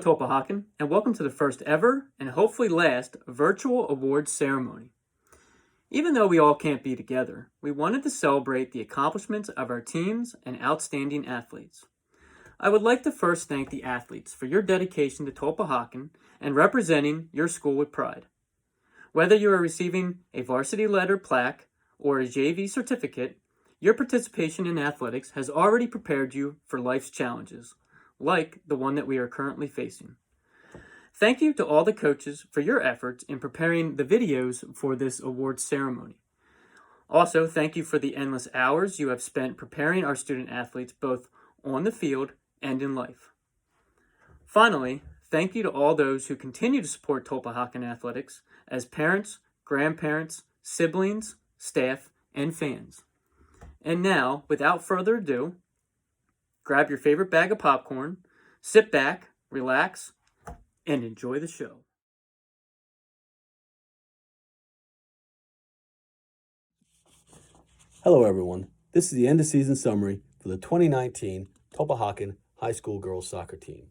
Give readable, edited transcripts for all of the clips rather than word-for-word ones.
Tulpehocken, and welcome to the first ever, and hopefully last, virtual awards ceremony. Even though we all can't be together, we wanted to celebrate the accomplishments of our teams and outstanding athletes. I would like to first thank the athletes for your dedication to Tulpehocken and representing your school with pride. Whether you are receiving a varsity letter plaque or a JV certificate, your participation in athletics has already prepared you for life's challenges, like the one that we are currently facing. Thank you to all the coaches for your efforts in preparing the videos for this awards ceremony. Also, thank you for the endless hours you have spent preparing our student athletes both on the field and in life. Finally, thank you to all those who continue to support Tulpehocken athletics as parents, grandparents, siblings, staff, and fans. And now, without further ado, grab your favorite bag of popcorn, sit back, relax, and enjoy the show. Hello everyone, this is the end of season summary for the 2019 Tulpehocken High School Girls Soccer Team.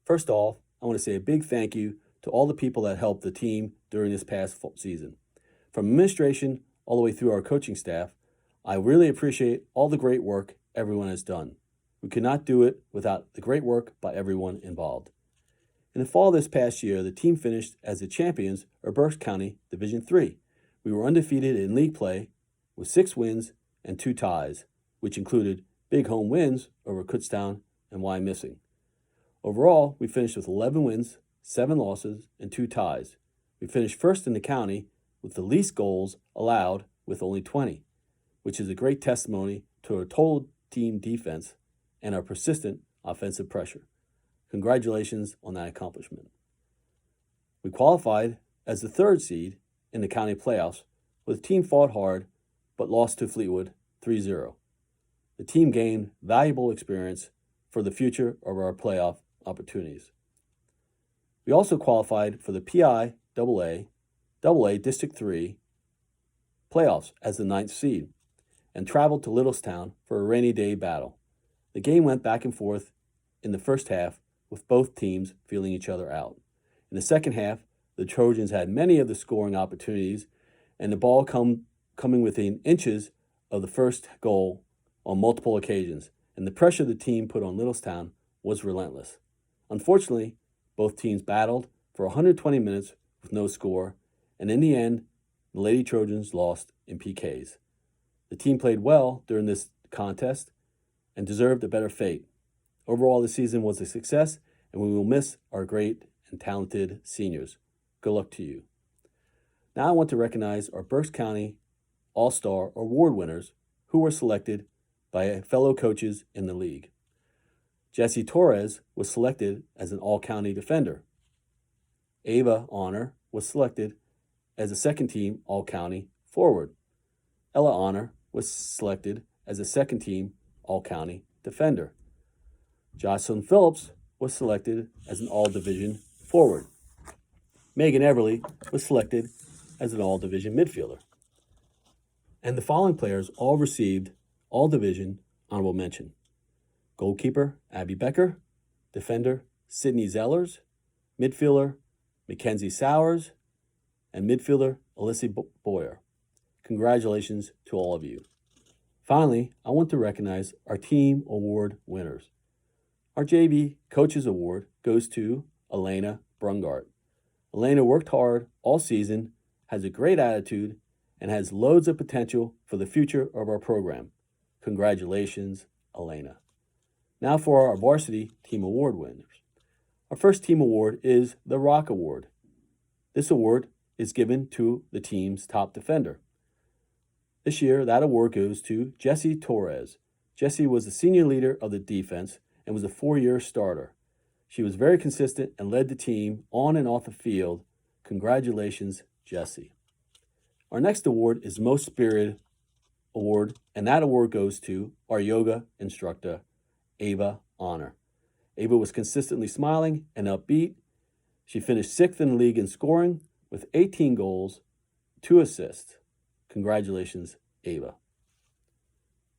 First off, I want to say a big thank you to all the people that helped the team during this past season. From administration all the way through our coaching staff, I really appreciate all the great work everyone has done. We could not do it without the great work by everyone involved. In the fall of this past year, the team finished as the champions of Berks County Division III. We were undefeated in league play with 6 wins and 2 ties, which included big home wins over Kutztown and Wyomissing. Overall, we finished with 11 wins, 7 losses, and 2 ties. We finished first in the county with the least goals allowed with only 20, which is a great testimony to our total team defense and our persistent offensive pressure. Congratulations on that accomplishment. We qualified as the 3rd seed in the county playoffs, where the team fought hard but lost to Fleetwood 3-0. The team gained valuable experience for the future of our playoff opportunities. We also qualified for the PIAA District 3 playoffs as the 9th seed and traveled to Littlestown for a rainy day battle. The game went back and forth in the first half, with both teams feeling each other out. In the second half, the Trojans had many of the scoring opportunities, and the ball coming within inches of the first goal on multiple occasions, and the pressure the team put on Littlestown was relentless. Unfortunately, both teams battled for 120 minutes with no score, and in the end, the Lady Trojans lost in PKs. The team played well during this contest and deserved a better fate. Overall, the season was a success, and we will miss our great and talented seniors. Good luck to you. Now I want to recognize our Berks County All-Star Award winners who were selected by fellow coaches in the league. Jessie Torres was selected as an All-County defender. Ava Honor was selected as a second-team All-County forward. Ella Honor was selected as a second-team All-County defender. Jocelyn Phillips was selected as an All-Division forward. Megan Everly was selected as an All-Division midfielder. And the following players all received All-Division honorable mention. Goalkeeper Abby Becker, defender Sydney Zellers, midfielder Mackenzie Sowers, and midfielder Alyssa Boyer. Congratulations to all of you. Finally, I want to recognize our team award winners. Our JV Coaches Award goes to Elena Brungart. Elena worked hard all season, has a great attitude, and has loads of potential for the future of our program. Congratulations, Elena. Now for our Varsity Team Award winners. Our first team award is the Rock Award. This award is given to the team's top defender. This year, that award goes to Jessie Torres. Jessie was the senior leader of the defense and was a 4-year starter. She was very consistent and led the team on and off the field. Congratulations, Jessie. Our next award is Most Spirited Award, and that award goes to our yoga instructor, Ava Honor. Ava was consistently smiling and upbeat. She finished 6th in the league in scoring with 18 goals, 2 assists. Congratulations, Ava.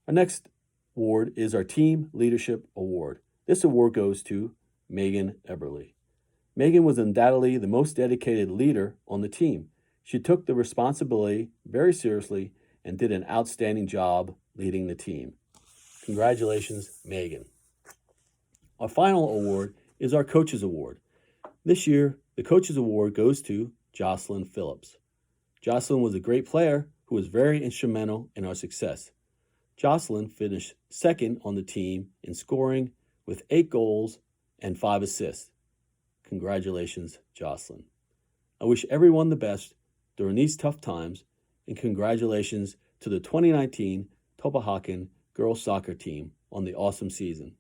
Our next award is our Team Leadership Award. This award goes to Megan Eberly. Megan was undoubtedly the most dedicated leader on the team. She took the responsibility very seriously and did an outstanding job leading the team. Congratulations, Megan. Our final award is our Coaches Award. This year, the Coaches Award goes to Jocelyn Phillips. Jocelyn was a great player who was very instrumental in our success. Jocelyn finished second on the team in scoring with 8 goals and 5 assists. Congratulations, Jocelyn. I wish everyone the best during these tough times, and congratulations to the 2019 Tulpehocken girls soccer team on the awesome season.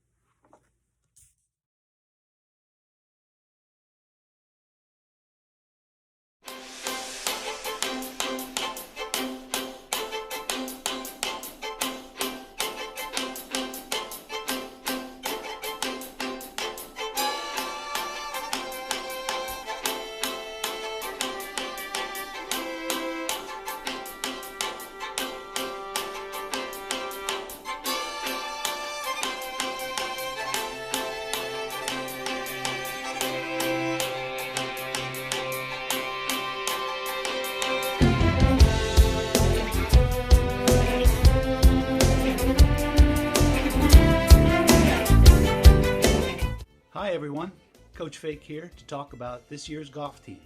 Hi everyone, Coach Fake here to talk about this year's golf team.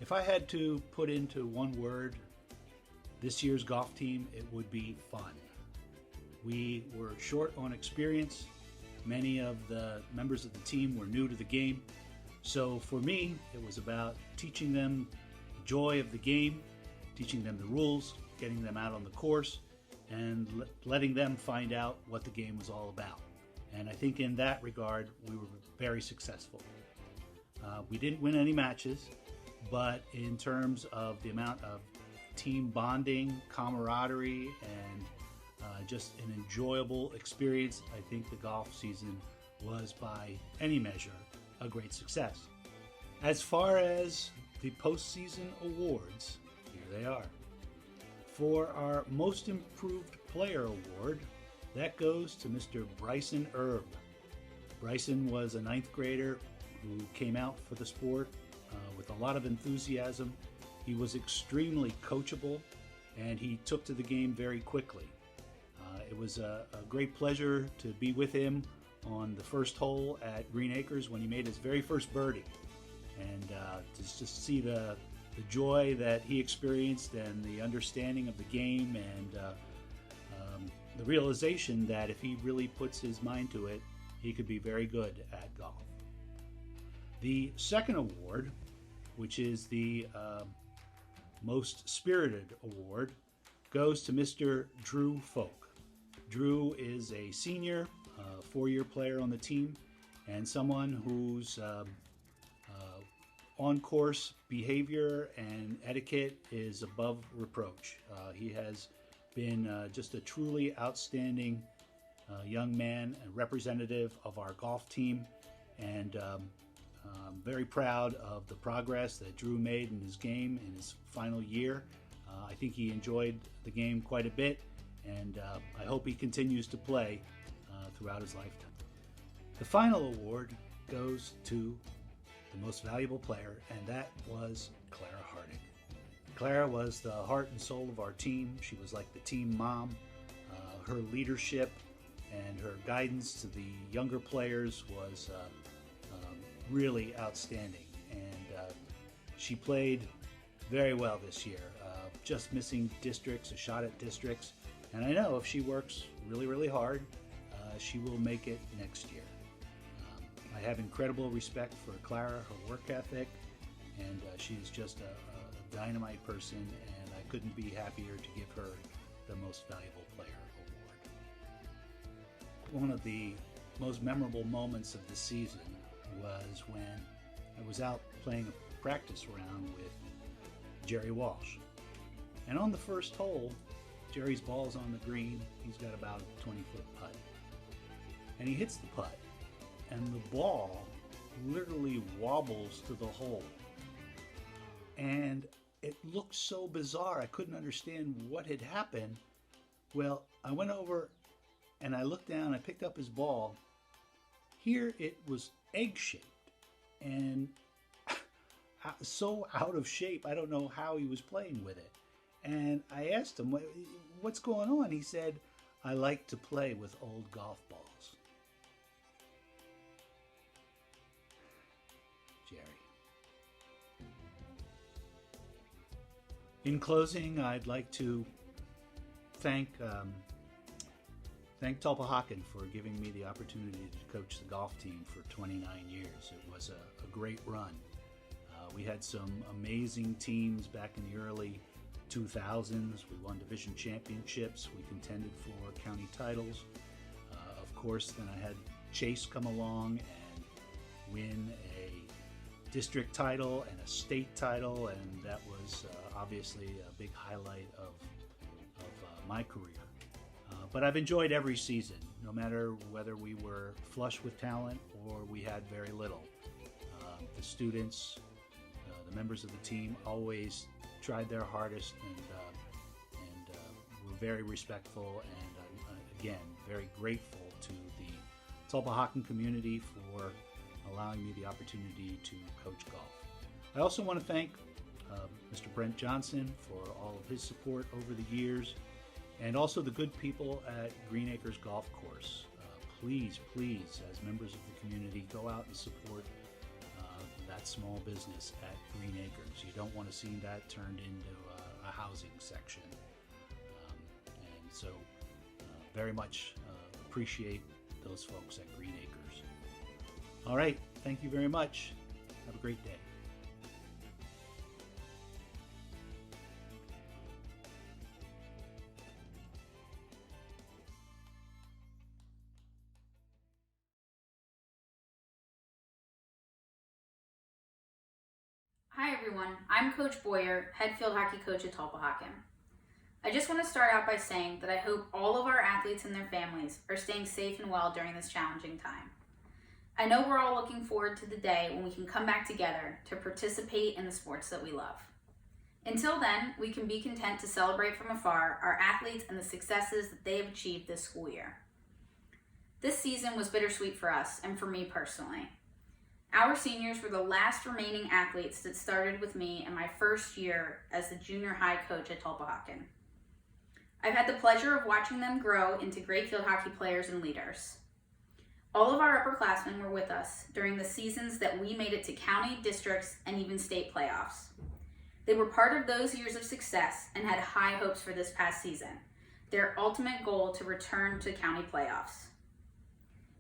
If I had to put into one word this year's golf team, it would be fun. We were short on experience. Many of the members of the team were new to the game. So for me, it was about teaching them the joy of the game, teaching them the rules, getting them out on the course, and letting them find out what the game was all about. And I think in that regard, we were very successful. We didn't win any matches, but in terms of the amount of team bonding, camaraderie, and just an enjoyable experience, I think the golf season was by any measure a great success. As far as the postseason awards, here they are. For our Most Improved Player award, that goes to Mr. Bryson Erb. Bryson was a 9th grader who came out for the sport with a lot of enthusiasm. He was extremely coachable, and he took to the game very quickly. It was a great pleasure to be with him on the first hole at Green Acres when he made his very first birdie. And to just see the joy that he experienced and the understanding of the game and the realization that if he really puts his mind to it, he could be very good at golf. The second award, which is the Most Spirited Award, goes to Mr. Drew Folk. Drew is a senior, 4-year player on the team, and someone whose on-course behavior and etiquette is above reproach. He has been just a truly outstanding young man and representative of our golf team, and I'm very proud of the progress that Drew made in his game in his final year. I think he enjoyed the game quite a bit, and I hope he continues to play throughout his lifetime. The final award goes to the most valuable player, and that was Clara Harding. Clara was the heart and soul of our team. She was like the team mom. Her leadership and her guidance to the younger players was really outstanding. And she played very well this year, just missing districts, a shot at districts. And I know if she works really, really hard, she will make it next year. I have incredible respect for Clara, her work ethic, and she is just a dynamite person, and I couldn't be happier to give her the Most Valuable Player award. One of the most memorable moments of the season was when I was out playing a practice round with Jerry Walsh. And on the first hole, Jerry's ball's on the green. He's got about a 20-foot putt. And he hits the putt, and the ball literally wobbles to the hole. And it looked so bizarre. I couldn't understand what had happened. Well, I went over and I looked down, I picked up his ball. Here it was egg-shaped. and so out of shape. I don't know how he was playing with it. And I asked him, what's going on? He said, I like to play with old golf balls. Jerry. In closing, I'd like to thank Tulpehocken for giving me the opportunity to coach the golf team for 29 years. It was a great run. We had some amazing teams back in the early 2000s. We won division championships. We contended for county titles. Of course, then I had Chase come along and win a district title and a state title, and that was obviously a big highlight of my career. But I've enjoyed every season, no matter whether we were flush with talent or we had very little. The students, the members of the team always tried their hardest and were very respectful, and again, very grateful to the Tulpehocken community for allowing me the opportunity to coach golf. I also want to thank Mr. Brent Johnson for all of his support over the years, and also the good people at Green Acres Golf Course. Please, as members of the community, go out and support that small business at Green Acres. You don't want to see that turned into a housing section. And so very much appreciate those folks at Green Acres. All right, thank you very much. Have a great day. Hi everyone, I'm Coach Boyer, head field hockey coach at Tulpehocken. I just want to start out by saying that I hope all of our athletes and their families are staying safe and well during this challenging time. I know we're all looking forward to the day when we can come back together to participate in the sports that we love. Until then, we can be content to celebrate from afar our athletes and the successes that they have achieved this school year. This season was bittersweet for us and for me personally. Our seniors were the last remaining athletes that started with me in my first year as the junior high coach at Tulpehocken. I've had the pleasure of watching them grow into great field hockey players and leaders. All of our upperclassmen were with us during the seasons that we made it to county, districts, and even state playoffs. They were part of those years of success and had high hopes for this past season, their ultimate goal to return to county playoffs.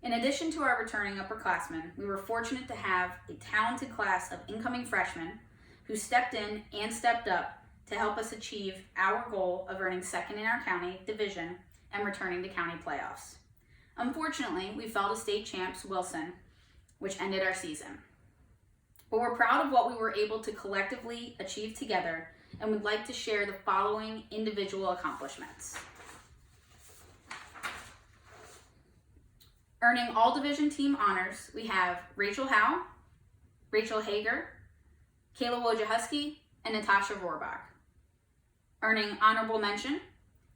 In addition to our returning upperclassmen, we were fortunate to have a talented class of incoming freshmen who stepped in and stepped up to help us achieve our goal of earning second in our county division and returning to county playoffs. Unfortunately, we fell to state champs Wilson, which ended our season. But we're proud of what we were able to collectively achieve together and would like to share the following individual accomplishments. Earning all division team honors, we have Rachel Howe, Rachel Hager, Kayla Wojciechowski, and Natasha Rohrbach. Earning honorable mention,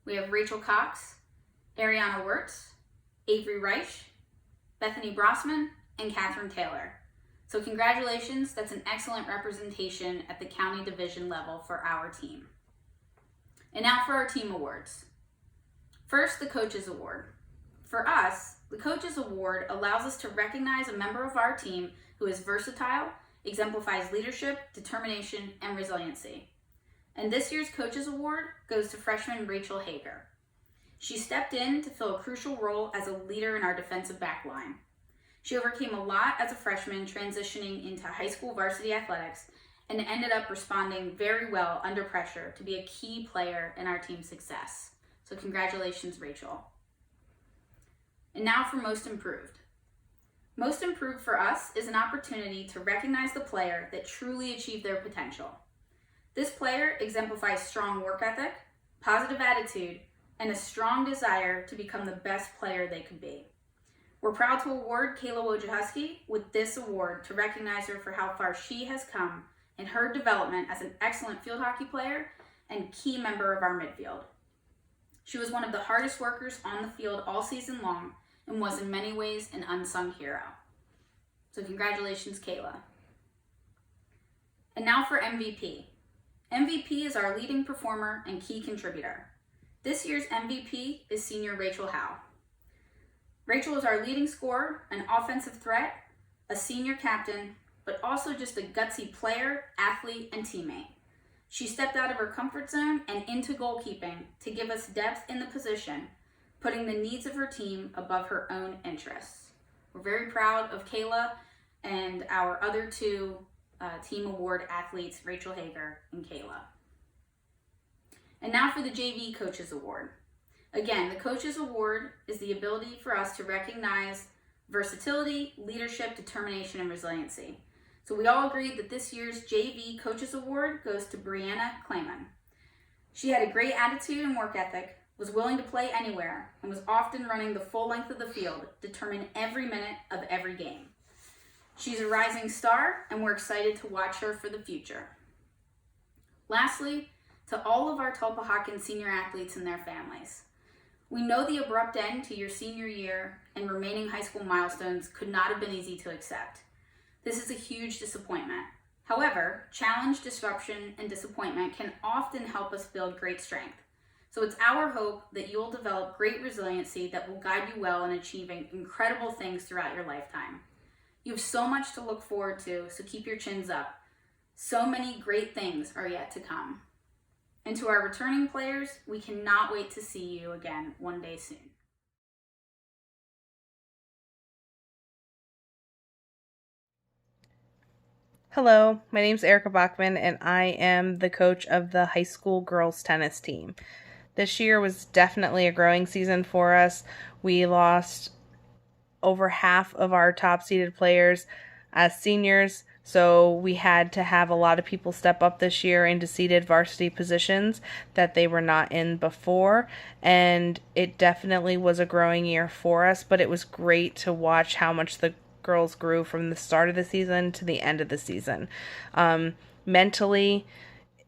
we have Rachel Cox, Ariana Wirtz, Avery Reich, Bethany Brossman, and Catherine Taylor. So congratulations, that's an excellent representation at the county division level for our team. And now for our team awards. First, the Coaches Award. For us, the Coaches Award allows us to recognize a member of our team who is versatile, exemplifies leadership, determination, and resiliency. And this year's Coaches Award goes to freshman Rachel Hager. She stepped in to fill a crucial role as a leader in our defensive back line. She overcame a lot as a freshman transitioning into high school varsity athletics and ended up responding very well under pressure to be a key player in our team's success. So congratulations, Rachel. And now for Most Improved. Most Improved for us is an opportunity to recognize the player that truly achieved their potential. This player exemplifies strong work ethic, positive attitude, and a strong desire to become the best player they could be. We're proud to award Kayla Wojciechowski with this award to recognize her for how far she has come in her development as an excellent field hockey player and key member of our midfield. She was one of the hardest workers on the field all season long and was in many ways an unsung hero. So congratulations, Kayla. And now for MVP. MVP is our leading performer and key contributor. This year's MVP is senior Rachel Howe. Rachel is our leading scorer, an offensive threat, a senior captain, but also just a gutsy player, athlete, and teammate. She stepped out of her comfort zone and into goalkeeping to give us depth in the position, putting the needs of her team above her own interests. We're very proud of Kayla and our other two team award athletes, Rachel Hager and Kayla. And now for the JV Coaches Award. Again, the Coaches Award is the ability for us to recognize versatility, leadership, determination, and resiliency. So we all agreed that this year's JV Coaches Award goes to Brianna Clayman. She had a great attitude and work ethic, was willing to play anywhere, and was often running the full length of the field, determined every minute of every game. She's a rising star, and we're excited to watch her for the future. Lastly, to all of our Tulpehocken senior athletes and their families. We know the abrupt end to your senior year and remaining high school milestones could not have been easy to accept. This is a huge disappointment. However, challenge, disruption, and disappointment can often help us build great strength. So it's our hope that you'll develop great resiliency that will guide you well in achieving incredible things throughout your lifetime. You have so much to look forward to, so keep your chins up. So many great things are yet to come. And to our returning players, we cannot wait to see you again one day soon. Hello, my name is Erica Bachman, and I am the coach of the high school girls tennis team. This year was definitely a growing season for us. We lost over half of our top-seeded players as seniors, so we had to have a lot of people step up this year into seeded varsity positions that they were not in before, and it definitely was a growing year for us, but it was great to watch how much the girls grew from the start of the season to the end of the season. Mentally,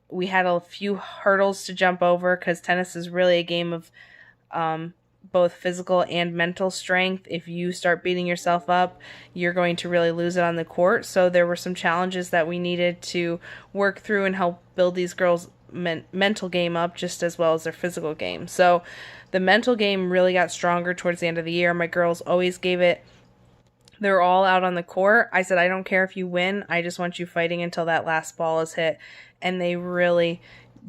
we had a few hurdles to jump over because tennis is really a game of both physical and mental strength. If you start beating yourself up, you're going to really lose it on the court. So there were some challenges that we needed to work through and help build these girls' mental game up just as well as their physical game. So the mental game really got stronger towards the end of the year. My girls always gave it. They were all out on the court. I said, I don't care if you win. I just want you fighting until that last ball is hit. And they really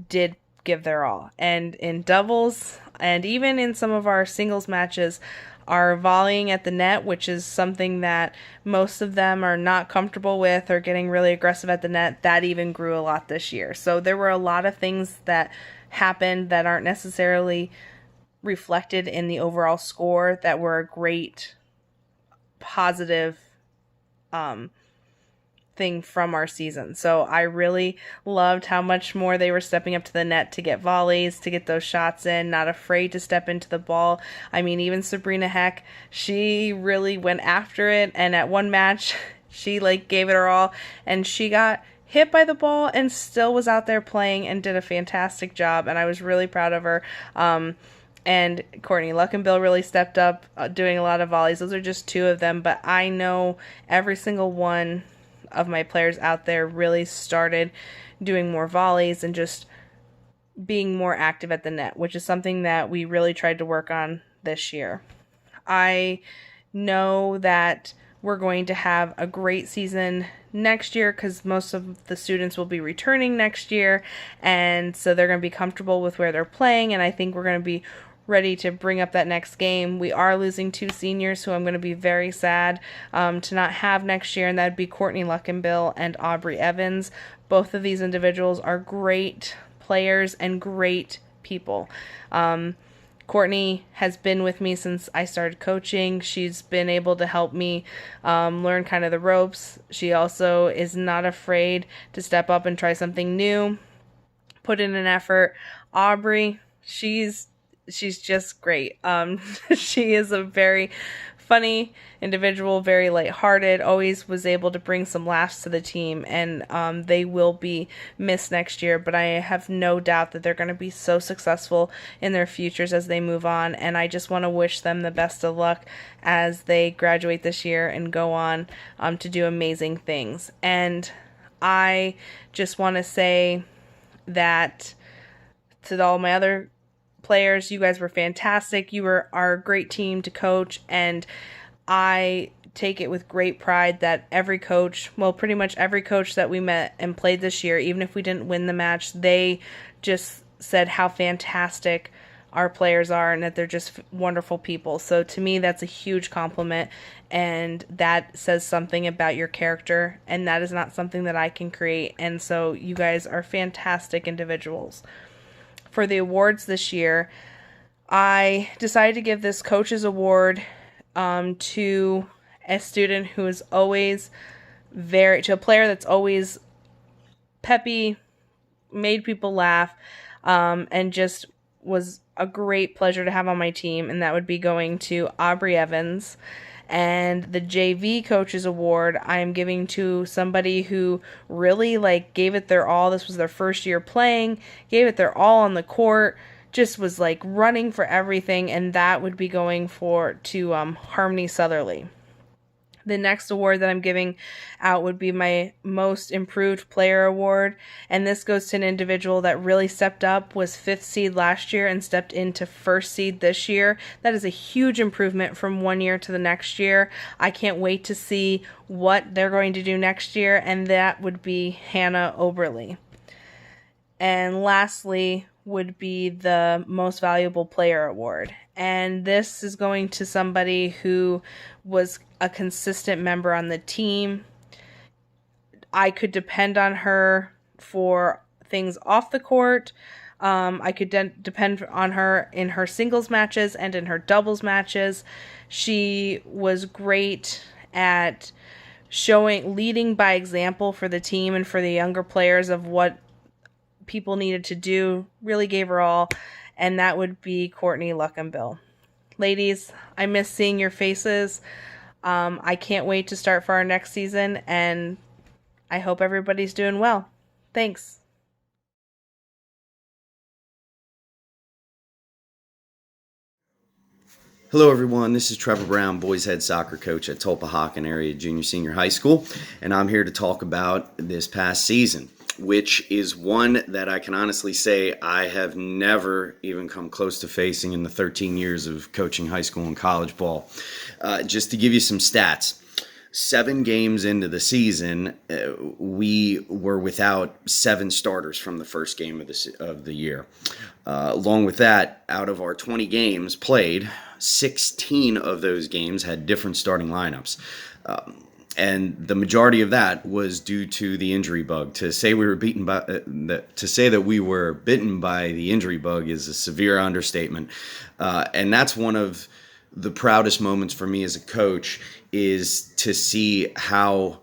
did give their all. And in doubles and even in some of our singles matches, our volleying at the net, which is something that most of them are not comfortable with or getting really aggressive at the net, that even grew a lot this year. So there were a lot of things that happened that aren't necessarily reflected in the overall score that were a great positive thing from our season. So I really loved how much more they were stepping up to the net to get volleys, to get those shots in, not afraid to step into the ball. I mean, even Sabrina Heck, she really went after it, and at one match she gave it her all, and she got hit by the ball and still was out there playing and did a fantastic job, and I was really proud of her. And Courtney Luckenbill really stepped up doing a lot of volleys. Those are just two of them, but I know every single one of my players out there really started doing more volleys and just being more active at the net, which is something that we really tried to work on this year. I know that we're going to have a great season next year because most of the students will be returning next year, and so they're going to be comfortable with where they're playing, and I think we're going to be ready to bring up that next game. We are losing two seniors who I'm going to be very sad to not have next year, and that'd be Courtney Luckenbill and Aubrey Evans. Both of these individuals are great players and great people. Courtney has been with me since I started coaching. She's been able to help me learn kind of the ropes. She also is not afraid to step up and try something new, put in an effort. Aubrey, she's just great. She is a very funny individual, very lighthearted, always was able to bring some laughs to the team, and they will be missed next year, but I have no doubt that they're going to be so successful in their futures as they move on, and I just want to wish them the best of luck as they graduate this year and go on to do amazing things. And I just want to say that to all my other players, you guys were fantastic. You were our great team to coach, and I take it with great pride that every coach, well, pretty much every coach that we met and played this year, even if we didn't win the match, they just said how fantastic our players are and that they're just wonderful people. So to me, that's a huge compliment, and that says something about your character, and that is not something that I can create. And so you guys are fantastic individuals. For the awards this year, I decided to give this coach's award to a student who is always to a player that's always peppy, made people laugh, and just was a great pleasure to have on my team, and that would be going to Aubrey Evans. And the JV Coaches Award I'm giving to somebody who really gave it their all. This was their first year playing, gave it their all on the court, just was running for everything, and that would be going to Harmony Southerly. The next award that I'm giving out would be my Most Improved Player Award, and this goes to an individual that really stepped up, was 5th seed last year and stepped into 1st seed this year. That is a huge improvement from one year to the next year. I can't wait to see what they're going to do next year, and that would be Hannah Oberly. And lastly would be the Most Valuable Player Award. And this is going to somebody who was a consistent member on the team. I could depend on her for things off the court. I could depend on her in her singles matches and in her doubles matches. She was great at leading by example for the team and for the younger players of what people needed to do, really gave her all, and that would be Courtney Luckenbill. Ladies, I miss seeing your faces. I can't wait to start for our next season, and I hope everybody's doing well. Thanks. Hello everyone, this is Trevor Brown, boys head soccer coach at Tulpehocken area junior senior high school, and I'm here to talk about this past season, which is one that I can honestly say I have never even come close to facing in the 13 years of coaching high school and college ball. Just to give you some stats, 7 games into the season, we were without 7 starters from the first game of the year. Along with that, out of our 20 games played, 16 of those games had different starting lineups. And the majority of that was due to the injury bug. To say that we were bitten by the injury bug is a severe understatement. And that's one of the proudest moments for me as a coach, is to see how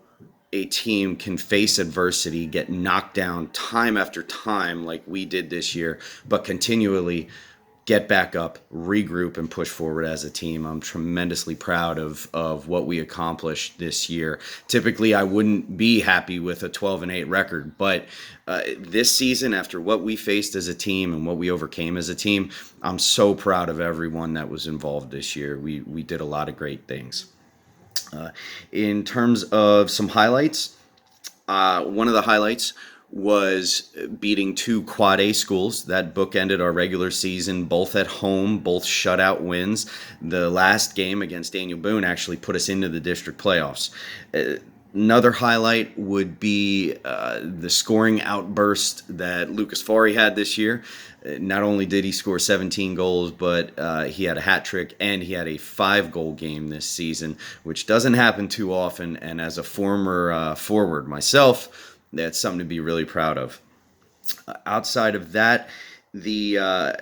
a team can face adversity, get knocked down time after time like we did this year, but continually get back up, regroup, and push forward as a team. I'm tremendously proud of what we accomplished this year. Typically, I wouldn't be happy with a 12-8 record, but this season, after what we faced as a team and what we overcame as a team, I'm so proud of everyone that was involved this year. We did a lot of great things. In terms of some highlights, one of the highlights was beating 2 Quad A schools that bookended our regular season, both at home, both shutout wins. The last game against Daniel Boone actually put us into the district playoffs. Another highlight would be the scoring outburst that Lucas Fari had this year. Not only did he score 17 goals, but he had a hat trick and he had a 5-goal game this season, which doesn't happen too often. And as a former forward myself, that's something to be really proud of. Outside of that,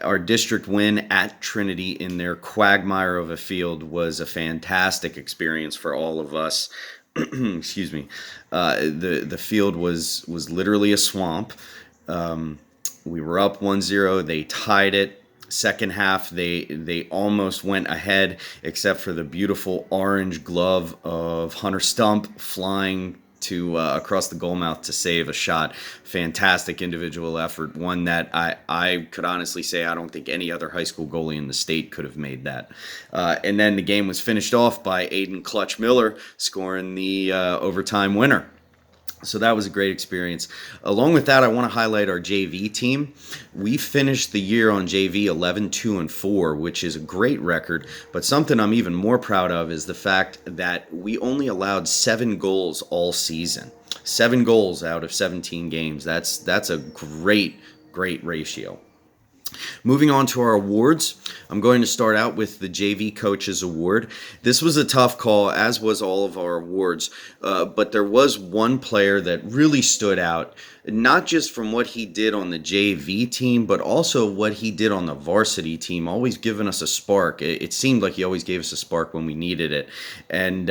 our district win at Trinity in their quagmire of a field was a fantastic experience for all of us. Excuse me. The field was literally a swamp. We were up 1-0. They tied it. Second half, they almost went ahead, except for the beautiful orange glove of Hunter Stump flying to across the goal mouth to save a shot. Fantastic individual effort, one that I could honestly say I don't think any other high school goalie in the state could have made that. And then the game was finished off by Aiden Clutch Miller scoring the overtime winner. So that was a great experience. Along with that, I want to highlight our JV team. We finished the year on JV 11-2-4, which is a great record. But something I'm even more proud of is the fact that we only allowed 7 goals all season. 7 goals out of 17 games. That's a great ratio. Moving on to our awards, I'm going to start out with the JV Coaches Award. This was a tough call, as was all of our awards, but there was one player that really stood out, not just from what he did on the JV team, but also what he did on the varsity team, always giving us a spark. It seemed like he always gave us a spark when we needed it. And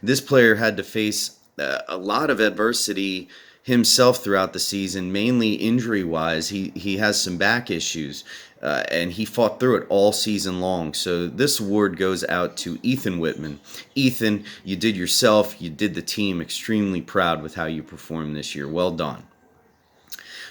this player had to face a lot of adversity himself throughout the season, mainly injury-wise. He has some back issues, and he fought through it all season long. So this award goes out to Ethan Whitman. Ethan, you did yourself, you did the team extremely proud with how you performed this year. Well done.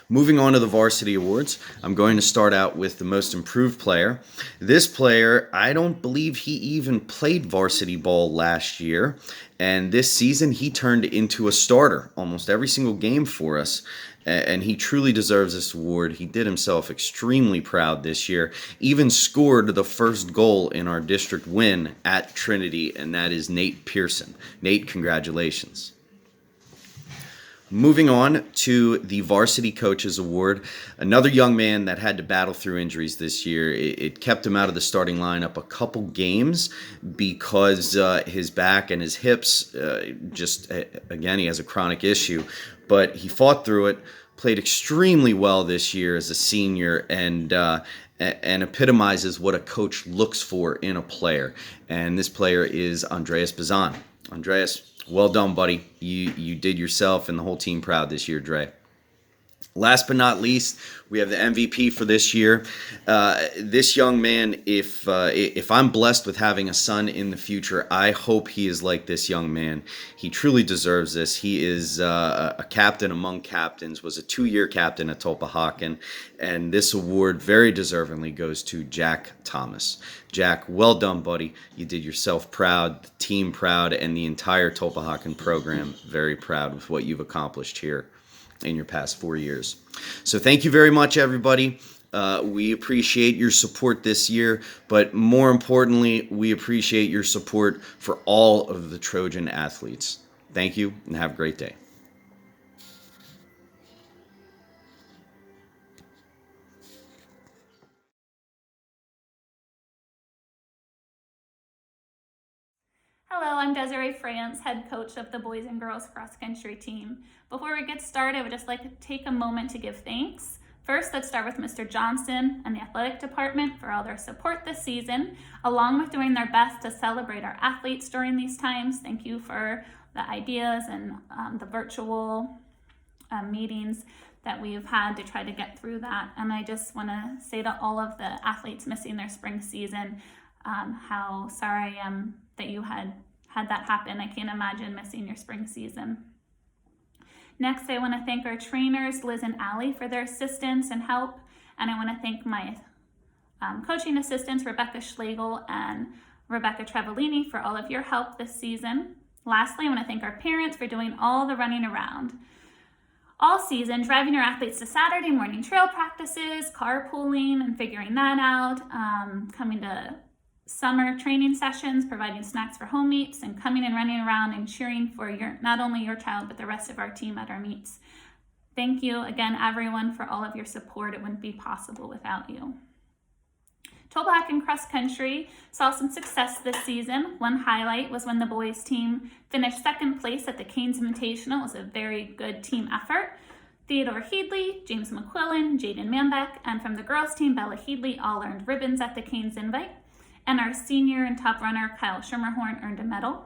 Moving on to the varsity awards, I'm going to start out with the most improved player. This player, I don't believe he even played varsity ball last year, and this season he turned into a starter almost every single game for us, and he truly deserves this award. He did himself extremely proud this year, even scored the first goal in our district win at Trinity, and that is Nate Pearson. Nate, congratulations. Moving on to the Varsity Coaches Award, another young man that had to battle through injuries this year. It kept him out of the starting lineup a couple games because his back and his hips, again, he has a chronic issue. But he fought through it, played extremely well this year as a senior, and epitomizes what a coach looks for in a player. And this player is Andreas Bazan. Andreas, well done, buddy. You did yourself and the whole team proud this year, Dre. Last but not least, we have the MVP for this year. This young man, if I'm blessed with having a son in the future, I hope he is like this young man. He truly deserves this. He is a captain among captains, was a 2-year captain at Tulpehocken, and this award very deservingly goes to Jack Thomas. Jack, well done, buddy. You did yourself proud, the team proud, and the entire Tulpehocken program very proud with what you've accomplished here in your past 4 years. So thank you very much, everybody. We appreciate your support this year, but more importantly, we appreciate your support for all of the Trojan athletes. Thank you, and have a great day. Hello, I'm Desiree France, head coach of the boys and girls cross country team. Before we get started, I would just like to take a moment to give thanks. First, let's start with Mr. Johnson and the athletic department for all their support this season, along with doing their best to celebrate our athletes during these times. Thank you for the ideas and the virtual meetings that we've had to try to get through that. And I just want to say to all of the athletes missing their spring season, how sorry I am that you had that happen. I can't imagine missing your spring season. Next, I want to thank our trainers, Liz and Allie, for their assistance and help. And I want to thank my coaching assistants, Rebecca Schlegel and Rebecca Travellini, for all of your help this season. Lastly, I want to thank our parents for doing all the running around all season, driving your athletes to Saturday morning trail practices, carpooling and figuring that out, coming to summer training sessions, providing snacks for home meets, and coming and running around and cheering for not only your child, but the rest of our team at our meets. Thank you again, everyone, for all of your support. It wouldn't be possible without you. Tulpehocken cross country saw some success this season. One highlight was when the boys team finished second place at the Canes Invitational. It was a very good team effort. Theodore Headley, James McQuillan, Jaden Manbeck, and from the girls team, Bella Headley all earned ribbons at the Canes Invite. And our senior and top runner, Kyle Schermerhorn, earned a medal.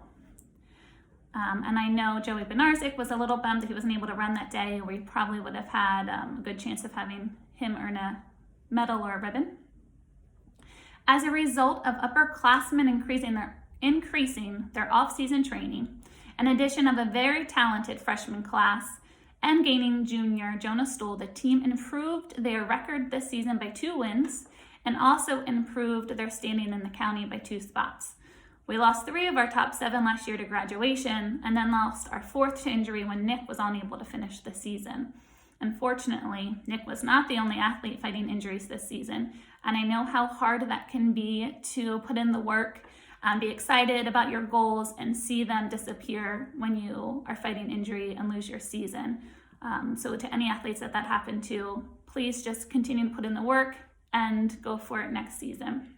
And I know Joey Benarzik was a little bummed that he wasn't able to run that day. We probably would have had a good chance of having him earn a medal or a ribbon. As a result of upperclassmen increasing their off-season training, an addition of a very talented freshman class, and gaining junior Jonah Stoll, the team improved their record this season by 2 wins, and also improved their standing in the county by 2 spots. We lost 3 of our top 7 last year to graduation, and then lost our 4th to injury when Nick was unable to finish the season. Unfortunately, Nick was not the only athlete fighting injuries this season, and I know how hard that can be to put in the work and be excited about your goals and see them disappear when you are fighting injury and lose your season. So to any athletes that happened to, please just continue to put in the work and go for it next season.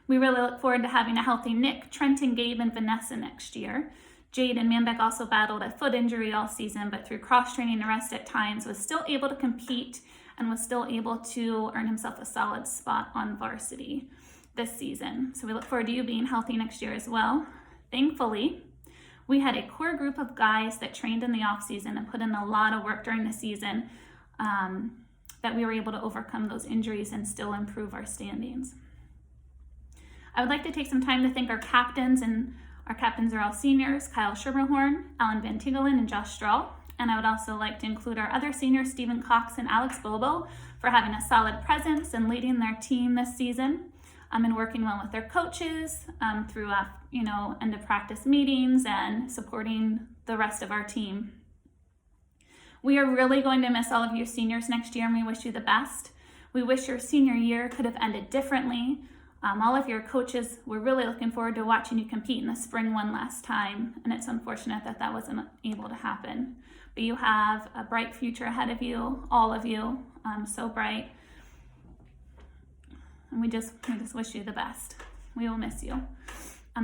We really look forward to having a healthy Nick, Trenton, Gabe, and Vanessa next year. Jade and Manbeck also battled a foot injury all season, but through cross-training and rest at times was still able to compete and was still able to earn himself a solid spot on varsity this season. So we look forward to you being healthy next year as well. Thankfully, we had a core group of guys that trained in the off-season and put in a lot of work during the season that we were able to overcome those injuries and still improve our standings. I would like to take some time to thank our captains, and our captains are all seniors: Kyle Schermerhorn, Alan Van Tingelen, and Josh Strahl. And I would also like to include our other seniors, Stephen Cox and Alex Bobo, for having a solid presence and leading their team this season, and working well with their coaches through end of practice meetings and supporting the rest of our team. We are really going to miss all of you seniors next year, and we wish you the best. We wish your senior year could have ended differently. All of your coaches, we're really looking forward to watching you compete in the spring one last time, and it's unfortunate that wasn't able to happen. But you have a bright future ahead of you, all of you, so bright. And we just wish you the best. We will miss you.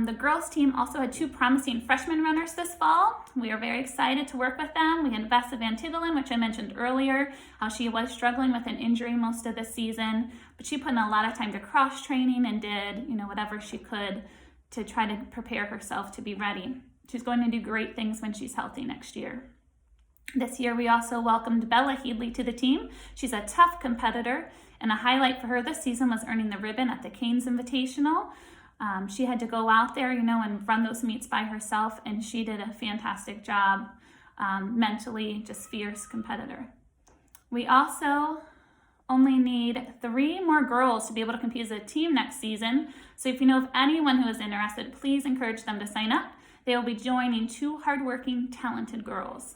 The girls team also had 2 promising freshman runners this fall. We are very excited to work with them. We had Vessa Van Tingelen, which I mentioned earlier, how she was struggling with an injury most of the season, but she put in a lot of time to cross training and did, whatever she could to try to prepare herself to be ready. She's going to do great things when she's healthy next year. This year, we also welcomed Bella Headley to the team. She's a tough competitor, and a highlight for her this season was earning the ribbon at the Canes Invitational. She had to go out there, and run those meets by herself, and she did a fantastic job. Mentally, just fierce competitor. We also only need 3 more girls to be able to compete as a team next season. So if you know of anyone who is interested, please encourage them to sign up. They will be joining 2 hardworking, talented girls.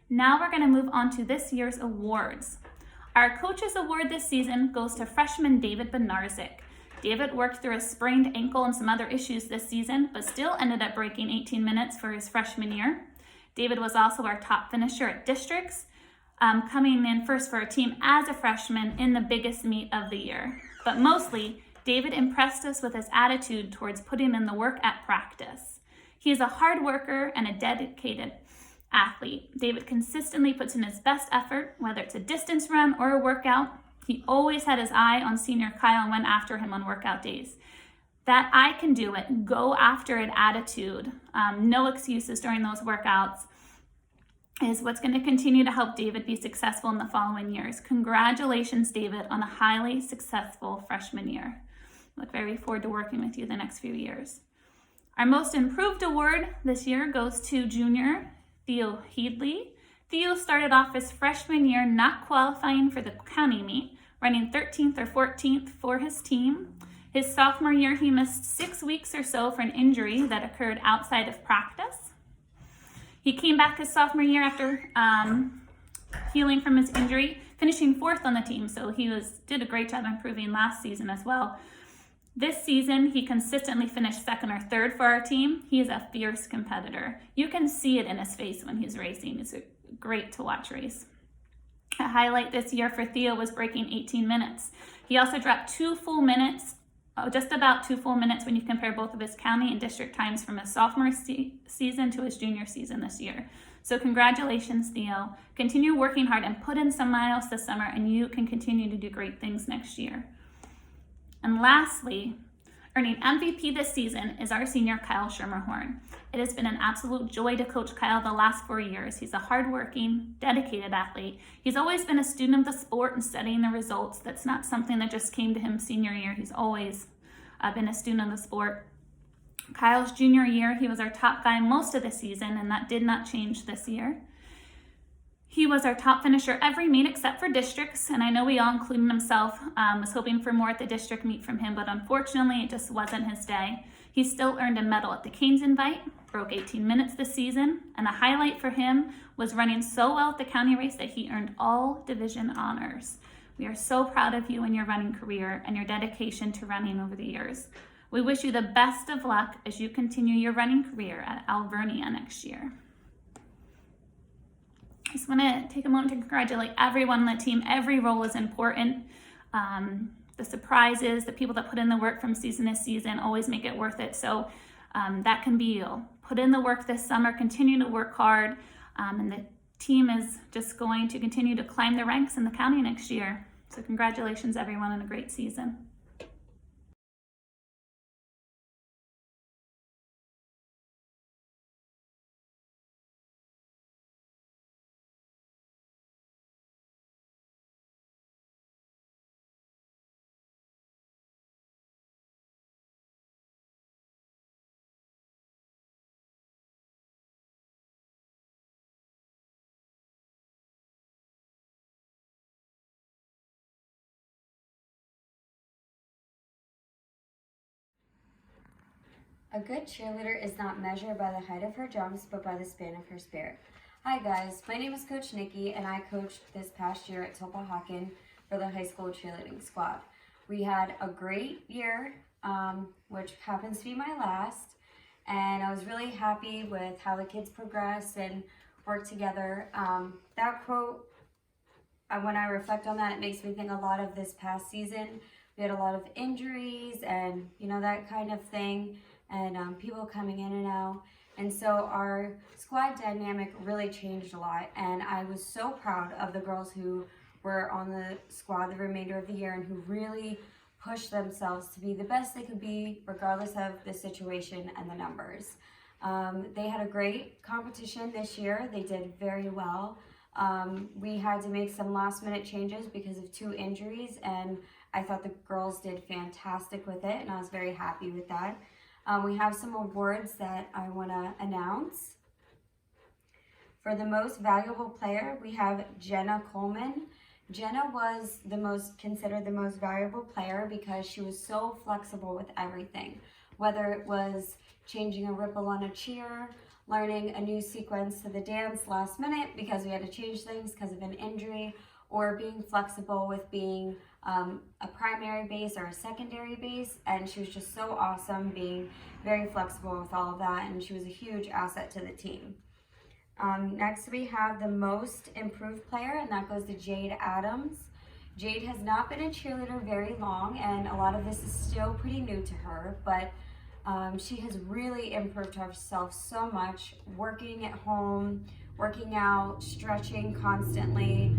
Now we're going to move on to this year's awards. Our Coaches Award this season goes to freshman David Benarzik. David worked through a sprained ankle and some other issues this season, but still ended up breaking 18 minutes for his freshman year. David was also our top finisher at districts, coming in first for our team as a freshman in the biggest meet of the year. But mostly, David impressed us with his attitude towards putting in the work at practice. He is a hard worker and a dedicated athlete. David consistently puts in his best effort, whether it's a distance run or a workout. He always had his eye on senior Kyle and went after him on workout days. That I can do it, go after it attitude, no excuses during those workouts, is what's going to continue to help David be successful in the following years. Congratulations, David, on a highly successful freshman year. I look very forward to working with you the next few years. Our most improved award this year goes to junior Theo Headley. Theo started off his freshman year not qualifying for the county meet, running 13th or 14th for his team. His sophomore year, he missed 6 weeks or so for an injury that occurred outside of practice. He came back his sophomore year after healing from his injury, finishing 4th on the team, so he did a great job improving last season as well. This season, he consistently finished 2nd or 3rd for our team. He is a fierce competitor. You can see it in his face when he's racing. It's great to watch race. A highlight this year for Theo was breaking 18 minutes. He also dropped 2 full minutes, just about 2 full minutes when you compare both of his county and district times from his sophomore season to his junior season this year. So congratulations, Theo. Continue working hard and put in some miles this summer, and you can continue to do great things next year. And lastly, earning MVP this season is our senior Kyle Schermerhorn. It has been an absolute joy to coach Kyle the last 4 years. He's a hardworking, dedicated athlete. He's always been a student of the sport and studying the results. That's not something that just came to him senior year. He's always been a student of the sport. Kyle's junior year, he was our top guy most of the season, and that did not change this year. He was our top finisher every meet except for districts, and I know we all, including himself, was hoping for more at the district meet from him, but unfortunately it just wasn't his day. He still earned a medal at the Canes Invite, broke 18 minutes this season, and the highlight for him was running so well at the county race that he earned all division honors. We are so proud of you and your running career and your dedication to running over the years. We wish you the best of luck as you continue your running career at Alvernia next year. I just want to take a moment to congratulate everyone on the team. Every role is important. The surprises, the people that put in the work from season to season always make it worth it. So that can be you. Put in the work this summer, continue to work hard, and the team is just going to continue to climb the ranks in the county next year. So congratulations everyone on a great season. A good cheerleader is not measured by the height of her jumps, but by the span of her spirit. Hi guys, my name is Coach Nikki, and I coached this past year at Tulpehocken for the high school cheerleading squad. We had a great year, which happens to be my last, and I was really happy with how the kids progressed and worked together. That quote, when I reflect on that, it makes me think a lot of this past season. We had a lot of injuries and, that kind of thing, and people coming in and out. And so our squad dynamic really changed a lot. And I was so proud of the girls who were on the squad the remainder of the year and who really pushed themselves to be the best they could be, regardless of the situation and the numbers. They had a great competition this year. They did very well. We had to make some last minute changes because of 2 injuries, and I thought the girls did fantastic with it, and I was very happy with that. We have some awards that I want to announce. For the most valuable player, we have Jenna Coleman. Jenna was considered the most valuable player because she was so flexible with everything, whether it was changing a ripple on a cheer, learning a new sequence to the dance last minute because we had to change things because of an injury, or being flexible with being a primary base or a secondary base. And she was just so awesome being very flexible with all of that, and she was a huge asset to the team. Next we have the most improved player, and that goes to Jade Adams. Jade has not been a cheerleader very long, and a lot of this is still pretty new to her, but she has really improved herself so much, working at home, working out, stretching constantly.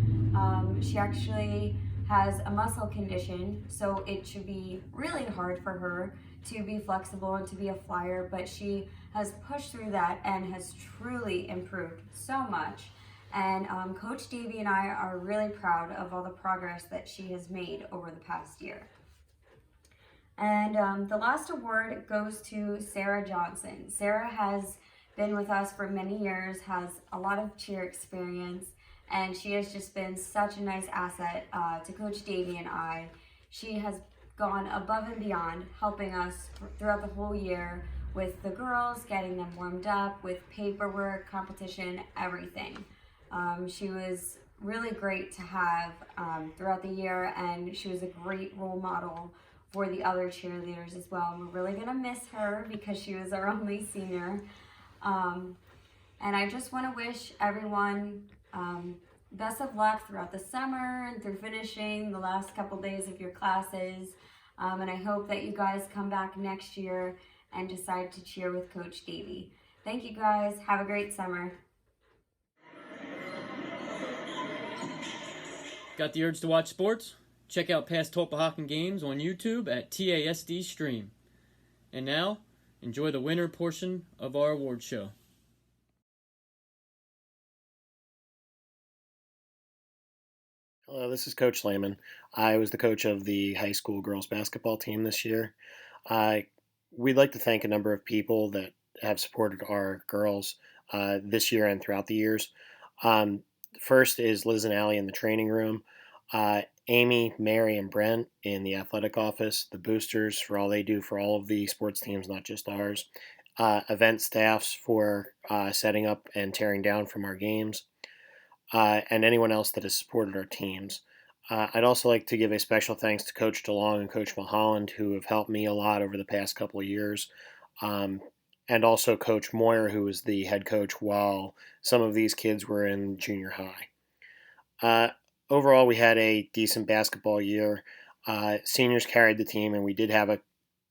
She actually has a muscle condition, so it should be really hard for her to be flexible and to be a flyer, but she has pushed through that and has truly improved so much. And Coach Davey and I are really proud of all the progress that she has made over the past year. And the last award goes to Sarah Johnson. Sarah has been with us for many years, has a lot of cheer experience, and she has just been such a nice asset to Coach Davey and I. She has gone above and beyond, helping us throughout the whole year with the girls, getting them warmed up, with paperwork, competition, everything. She was really great to have throughout the year, and she was a great role model for the other cheerleaders as well. And we're really gonna miss her because she was our only senior. And I just wanna wish everyone best of luck throughout the summer and through finishing the last couple days of your classes. And I hope that you guys come back next year and decide to cheer with Coach Davey. Thank you guys, have a great summer. Got the urge to watch sports? Check out past Tulpehocken games on YouTube at TASD Stream. And now, enjoy the winter portion of our award show. Hello, this is Coach Lehman. I was the coach of the high school girls basketball team this year. We'd like to thank a number of people that have supported our girls this year and throughout the years. First is Liz and Allie in the training room, Amy, Mary, and Brent in the athletic office, the boosters for all they do for all of the sports teams, not just ours, event staffs for setting up and tearing down from our games, and anyone else that has supported our teams. I'd also like to give a special thanks to Coach DeLong and Coach Mulholland, who have helped me a lot over the past couple of years, um, and also Coach Moyer, who was the head coach while some of these kids were in junior high. Uh, Overall, we had a decent basketball year. Seniors carried the team, and we did have a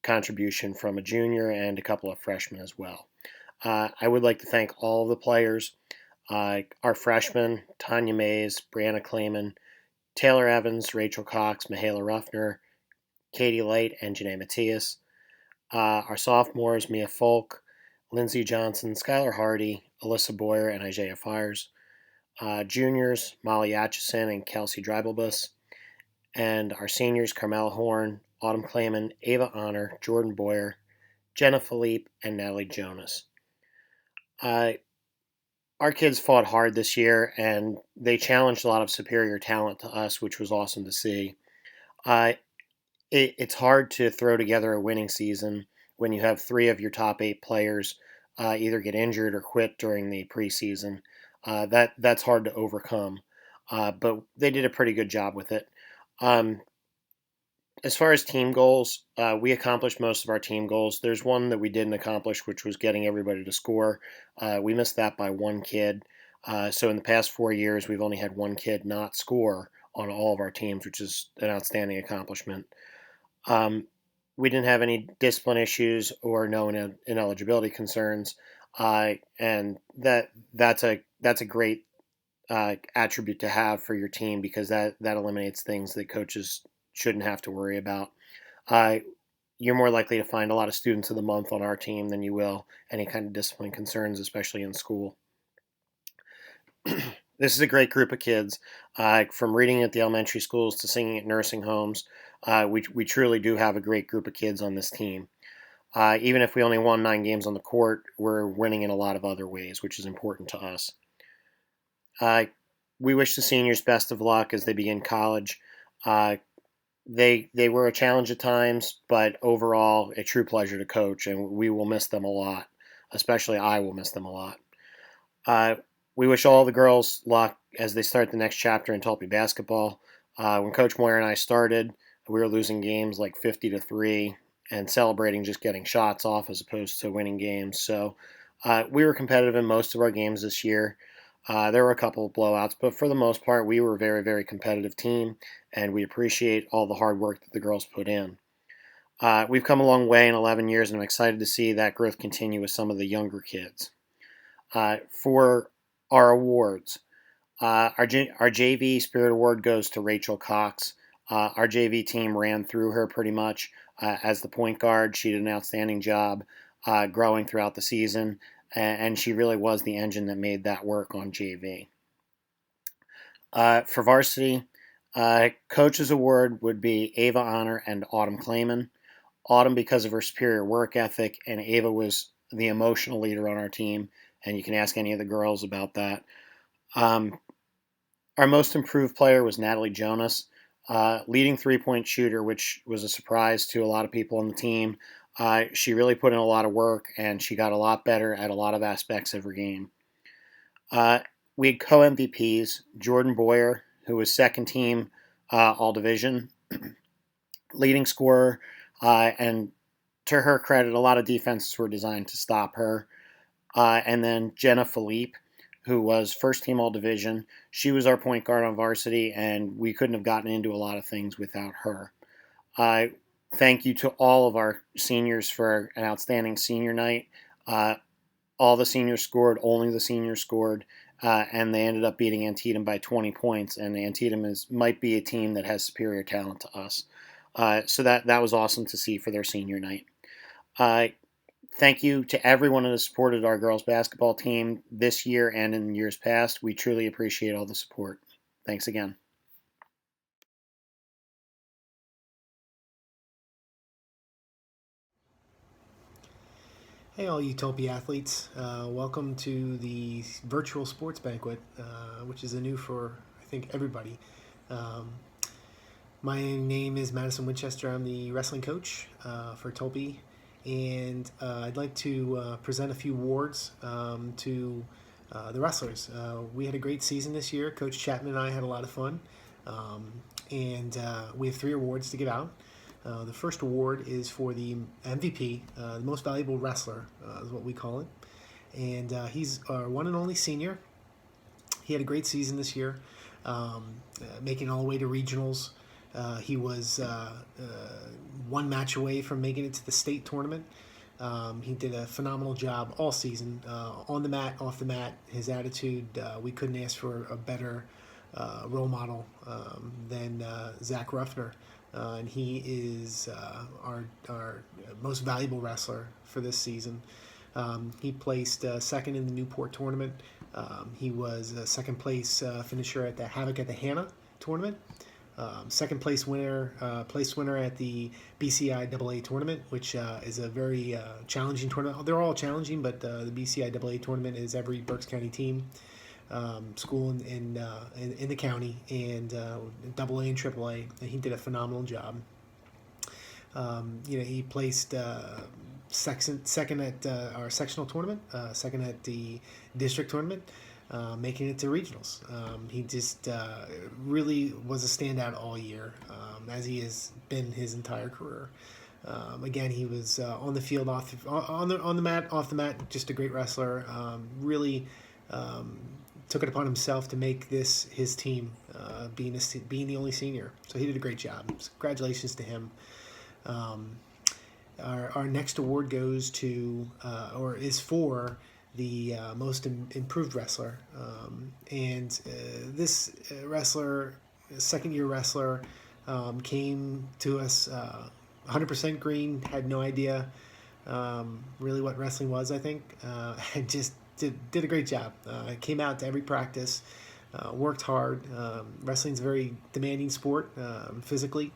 contribution from a junior and a couple of freshmen as well. I would like to thank all of the players, our freshmen, Tanya Mays, Brianna Clayman, Taylor Evans, Rachel Cox, Michaela Ruffner, Katie Light, and Janae Matias. Our sophomores, Mia Folk, Lindsay Johnson, Skylar Hardy, Alyssa Boyer, and Isaiah Fires. Juniors, Molly Atchison and Kelsey Dreibelbus. And our seniors, Carmel Horn, Autumn Clayman, Ava Honor, Jordan Boyer, Jenna Philippe, and Natalie Jonas. Our kids fought hard this year, and they challenged a lot of superior talent to us, which was awesome to see. It's hard to throw together a winning season when you have 3 of your top 8 players either get injured or quit during the preseason. That's hard to overcome, but they did a pretty good job with it. As far as team goals, we accomplished most of our team goals. There's one that we didn't accomplish, which was getting everybody to score. We missed that by one kid. So in the past 4 years, we've only had one kid not score on all of our teams, which is an outstanding accomplishment. We didn't have any discipline issues or no ineligibility concerns, and that's a great attribute to have for your team because that eliminates things that coaches shouldn't have to worry about. You're more likely to find a lot of students of the month on our team than you will any kind of discipline concerns, especially in school. This is a great group of kids, from reading at the elementary schools to singing at nursing homes. We truly do have a great group of kids on this team. Even if we only won 9 games on the court, we're winning in a lot of other ways, which is important to us. We wish the seniors best of luck as they begin college. They were a challenge at times, but overall, a true pleasure to coach, and we will miss them a lot. Especially I will miss them a lot. We wish all the girls luck as they start the next chapter in Tulpe basketball. When Coach Moyer and I started, we were losing games like 50-3 and celebrating just getting shots off as opposed to winning games. So we were competitive in most of our games this year. There were a couple of blowouts, but for the most part, we were a very, very competitive team, and we appreciate all the hard work that the girls put in. We've come a long way in 11 years, and I'm excited to see that growth continue with some of the younger kids. For our awards, our JV Spirit Award goes to Rachel Cox. Our JV team ran through her pretty much as the point guard. She did an outstanding job growing throughout the season, and she really was the engine that made that work on JV. For varsity, Coach's Award would be Ava Honor and Autumn Clayman. Autumn because of her superior work ethic, and Ava was the emotional leader on our team, and you can ask any of the girls about that. Our most improved player was Natalie Jonas, leading three-point shooter, which was a surprise to a lot of people on the team. She really put in a lot of work, and she got a lot better at a lot of aspects of her game. We had co-MVPs, Jordan Boyer, who was second team All-Division, leading scorer, and to her credit, a lot of defenses were designed to stop her. And then Jenna Philippe, who was first team All-Division. She was our point guard on varsity, and we couldn't have gotten into a lot of things without her. Thank you to all of our seniors for an outstanding senior night. All the seniors scored, only the seniors scored, and they ended up beating Antietam by 20 points, and Antietam might be a team that has superior talent to us. So that was awesome to see for their senior night. Thank you to everyone that has supported our girls basketball team this year and in years past. We truly appreciate all the support. Thanks again. Hey, all you Tulpe athletes. Welcome to the virtual sports banquet, which is new for, I think, everybody. Um, my name is Madison Winchester. I'm the wrestling coach for Tulpe, and I'd like to present a few awards to the wrestlers. We had a great season this year. Coach Chapman and I had a lot of fun, um, and we have 3 awards to give out. The first award is for the MVP, the most valuable wrestler, is what we call it. And he's our one and only senior. He had a great season this year, making all the way to regionals. He was one match away from making it to the state tournament. He did a phenomenal job all season, on the mat, off the mat. His attitude, we couldn't ask for a better role model than Zach Ruffner. And he is our most valuable wrestler for this season. He placed second in the Newport tournament. He was a second place finisher at the Havoc at the Hannah tournament. Second place winner at the BCIAA tournament, which is a very challenging tournament. They're all challenging, but the BCIAA tournament is every Berks County team. School in the county, and AA and AAA. And he did a phenomenal job. He placed second at our sectional tournament, second at the district tournament, making it to regionals. He just really was a standout all year, as he has been his entire career. Again, he was on the field, on the mat, off the mat, just a great wrestler. Really. Took it upon himself to make this his team, being the only senior. So he did a great job. So congratulations to him. Our next award goes to, or is for, the most improved wrestler. This wrestler, second-year wrestler, came to us 100% green, had no idea really what wrestling was, I think, and just did a great job. Came out to every practice, worked hard. Wrestling's a very demanding sport, physically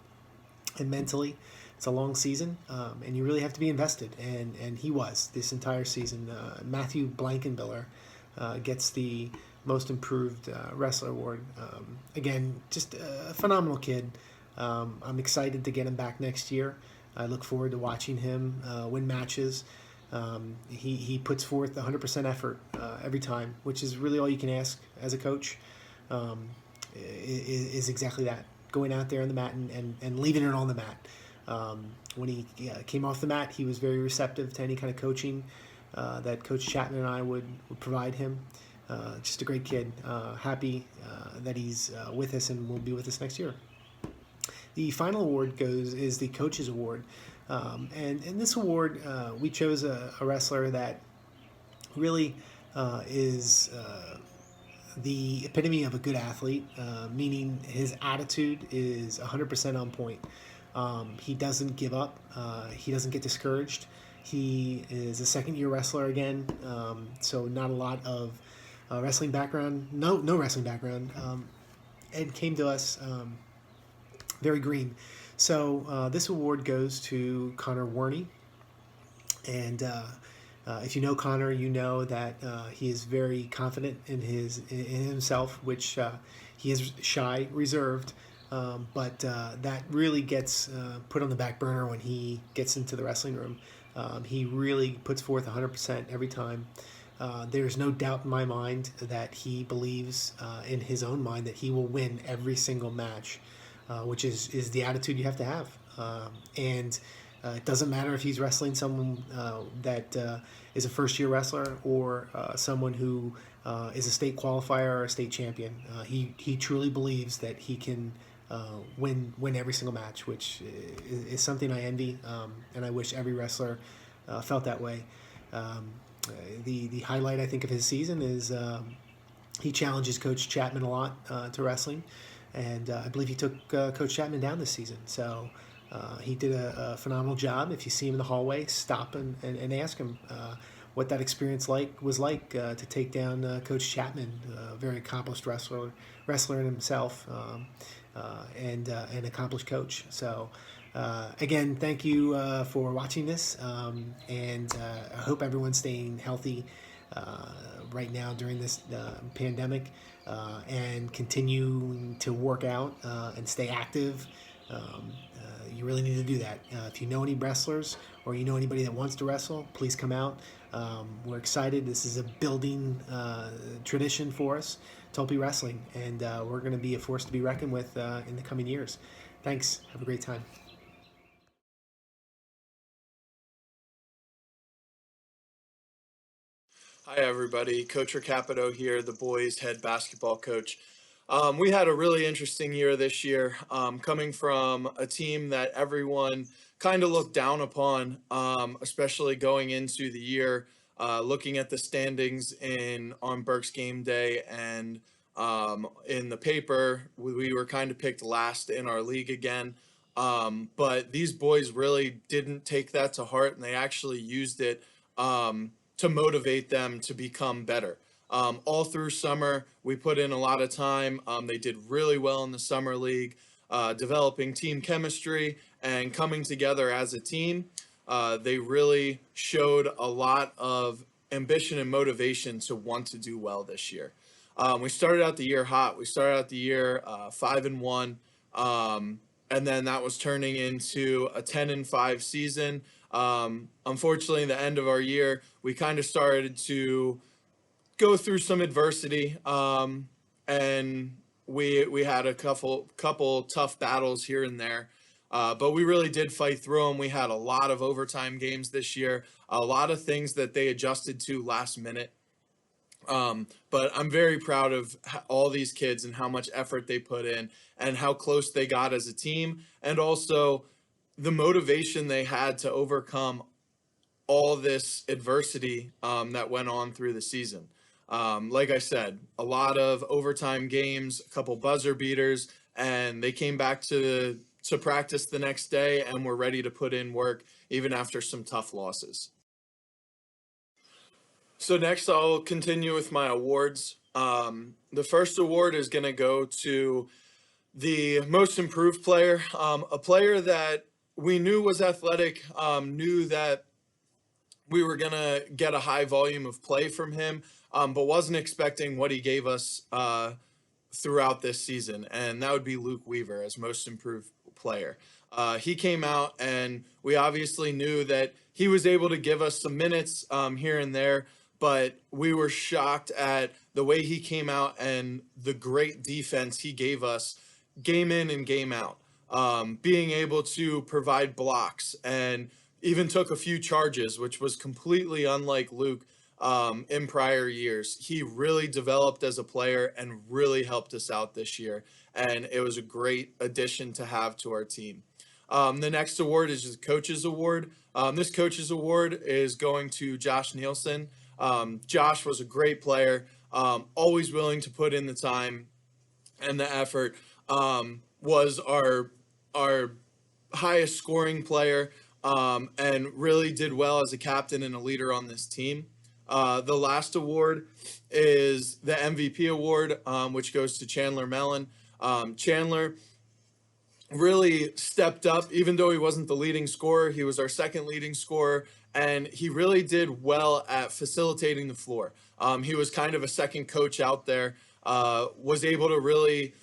and mentally. It's a long season, and you really have to be invested. And he was this entire season. Matthew Blankenbiller gets the most improved wrestler award. Again, just a phenomenal kid. I'm excited to get him back next year. I look forward to watching him win matches. He puts forth 100% effort every time, which is really all you can ask as a coach, is exactly that, going out there on the mat and leaving it on the mat. When he came off the mat, he was very receptive to any kind of coaching that Coach Chapman and I would provide him. Just a great kid. Happy that he's with us and will be with us next year. The final award is the Coach's Award. And in this award, we chose a wrestler that really is the epitome of a good athlete, meaning his attitude is 100% on point. He doesn't give up. He doesn't get discouraged. He is a second-year wrestler again, so not a lot of wrestling background, no wrestling background, and came to us very green. So this award goes to Connor Werney, and if you know Connor, you know that he is very confident in himself, which he is shy, reserved, but that really gets put on the back burner when he gets into the wrestling room. He really puts forth 100% every time. There's no doubt in my mind that he believes in his own mind that he will win every single match. Which is the attitude you have to have. And it doesn't matter if he's wrestling someone that is a first-year wrestler or someone who is a state qualifier or a state champion. He truly believes that he can win every single match, which is something I envy, and I wish every wrestler felt that way. The highlight, I think, of his season is he challenges Coach Chapman a lot to wrestling. And I believe he took Coach Chapman down this season. So he did a phenomenal job. If you see him in the hallway, stop and ask him what that experience was like to take down Coach Chapman, a very accomplished wrestler in himself, and an accomplished coach. So Again, thank you for watching this, and I hope everyone's staying healthy right now during this pandemic, and continuing to work out and stay active. You really need to do that. If you know any wrestlers or you know anybody that wants to wrestle, please come out. We're excited. This is a building tradition for us, Tulpe Wrestling, and we're going to be a force to be reckoned with in the coming years. Thanks. Have a great time. Hi, everybody. Coach Recapito here, the boys' head basketball coach. We had a really interesting year this year, coming from a team that everyone kind of looked down upon, especially going into the year, looking at the standings on Burke's game day and in the paper, we were kind of picked last in our league again. But these boys really didn't take that to heart, and they actually used it to motivate them to become better. All through summer, we put in a lot of time. They did really well in the summer league, developing team chemistry and coming together as a team. They really showed a lot of ambition and motivation to want to do well this year. We started out the year hot. We started out the year 5-1, and then that was turning into a 10-5 season. Unfortunately, the end of our year, we kind of started to go through some adversity, and we had a couple tough battles here and there, but we really did fight through them. We had a lot of overtime games this year, a lot of things that they adjusted to last minute. But I'm very proud of all these kids and how much effort they put in and how close they got as a team, and also the motivation they had to overcome all this adversity that went on through the season. Like I said, a lot of overtime games, a couple buzzer beaters, and they came back to practice the next day and were ready to put in work even after some tough losses. So next I'll continue with my awards. The first award is going to go to the most improved player, a player that we knew was athletic, knew that we were going to get a high volume of play from him, but wasn't expecting what he gave us throughout this season, and that would be Luke Weaver as most improved player. He came out, and we obviously knew that he was able to give us some minutes here and there, but we were shocked at the way he came out and the great defense he gave us game in and game out. Being able to provide blocks and even took a few charges, which was completely unlike Luke in prior years. He really developed as a player and really helped us out this year, and it was a great addition to have to our team. The next award is the Coach's Award. This Coach's Award is going to Josh Nielsen. Josh was a great player, always willing to put in the time and the effort, was our highest scoring player, and really did well as a captain and a leader on this team. The last award is the MVP award, which goes to Chandler Mellon. Chandler really stepped up, even though he wasn't the leading scorer. He was our second leading scorer, and he really did well at facilitating the floor. He was kind of a second coach out there, was able to really